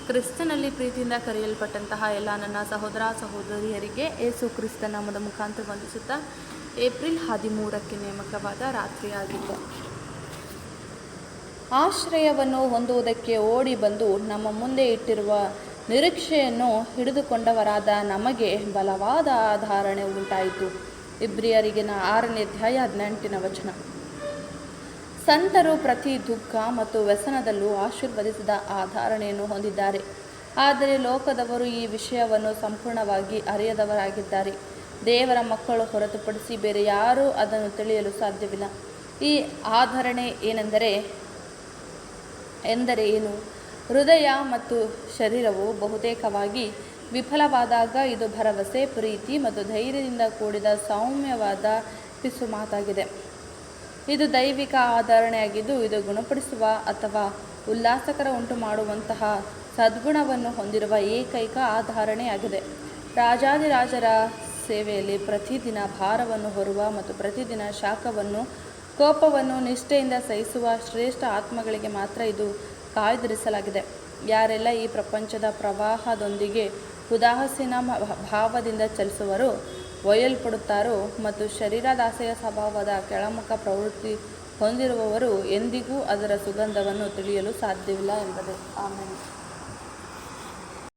ಕ್ರಿಸ್ತನಲ್ಲಿ ಪ್ರೀತಿಯಿಂದ ಕರೆಯಲ್ಪಟ್ಟಂತಹ ಎಲ್ಲ ನನ್ನ ಸಹೋದರ ಸಹೋದರಿಯರಿಗೆ ಯೇಸು ಕ್ರಿಸ್ತ ನಾಮದ ಮುಖಾಂತರ ವಂದಿಸುತ್ತಾ ಏಪ್ರಿಲ್ 13ಕ್ಕೆ ನೇಮಕವಾದ ರಾತ್ರಿಯಾಗಿತ್ತು. ಆಶ್ರಯವನ್ನು ಹೊಂದುವುದಕ್ಕೆ ಓಡಿ ಬಂದು ನಮ್ಮ ಮುಂದೆ ಇಟ್ಟಿರುವ ನಿರೀಕ್ಷೆಯನ್ನು ಹಿಡಿದುಕೊಂಡವರಾದ ನಮಗೆ ಬಲವಾದ ಆಧಾರಣೆ ಉಂಟಾಯಿತು. ಇಬ್ರಿಯರಿಗಿನ 6ನೇ ಅಧ್ಯಾಯ 18ನೇ ವಚನ. ಸಂತರು ಪ್ರತಿ ದುಃಖ ಮತ್ತು ವ್ಯಸನದಲ್ಲೂ ಆಶೀರ್ವದಿಸಿದ ಆಧಾರಣೆಯನ್ನು ಹೊಂದಿದ್ದಾರೆ. ಆದರೆ ಲೋಕದವರು ಈ ವಿಷಯವನ್ನು ಸಂಪೂರ್ಣವಾಗಿ ಅರಿಯದವರಾಗಿದ್ದಾರೆ. ದೇವರ ಮಕ್ಕಳು ಹೊರತುಪಡಿಸಿ ಬೇರೆ ಯಾರೂ ಅದನ್ನು ತಿಳಿಯಲು ಸಾಧ್ಯವಿಲ್ಲ. ಈ ಆಧರಣೆ ಎಂದರೆ ಏನು? ಹೃದಯ ಮತ್ತು ಶರೀರವು ಬಹುತೇಕವಾಗಿ ವಿಫಲವಾದಾಗ ಇದು ಭರವಸೆ, ಪ್ರೀತಿ ಮತ್ತು ಧೈರ್ಯದಿಂದ ಕೂಡಿದ ಸೌಮ್ಯವಾದ ಪಿಸು ಮಾತಾಗಿದೆ. ಇದು ದೈವಿಕ ಆಧರಣೆಯಾಗಿದ್ದು, ಇದು ಗುಣಪಡಿಸುವ ಅಥವಾ ಉಲ್ಲಾಸಕರ ಉಂಟು ಮಾಡುವಂತಹ ಸದ್ಗುಣವನ್ನು ಹೊಂದಿರುವ ಏಕೈಕ ಆಧರಣೆಯಾಗಿದೆ. ರಾಜಾದಿರಾಜರ ಸೇವೆಯಲ್ಲಿ ಪ್ರತಿದಿನ ಭಾರವನ್ನು ಹೊರುವ ಮತ್ತು ಪ್ರತಿದಿನ ಶಾಖವನ್ನು ಕೋಪವನ್ನು ನಿಷ್ಠೆಯಿಂದ ಸಹಿಸುವ ಶ್ರೇಷ್ಠ ಆತ್ಮಗಳಿಗೆ ಮಾತ್ರ ಇದು ಕಾಯ್ದಿರಿಸಲಾಗಿದೆ. ಯಾರೆಲ್ಲ ಈ ಪ್ರಪಂಚದ ಪ್ರವಾಹದೊಂದಿಗೆ ಉದಾಸೀನ ಭಾವದಿಂದ ಚಲಿಸುವರೋ, ಒಯ್ಯಲ್ಪಡುತ್ತಾರೋ ಮತ್ತು ಶರೀರದಾಸೆಯ ಸ್ವಭಾವದ ಕೆಳಮುಖ ಪ್ರವೃತ್ತಿ ಹೊಂದಿರುವವರು ಎಂದಿಗೂ ಅದರ ಸುಗಂಧವನ್ನು ತಿಳಿಯಲು ಸಾಧ್ಯವಿಲ್ಲ ಎಂಬುದೇ. ಆಮೆನ್.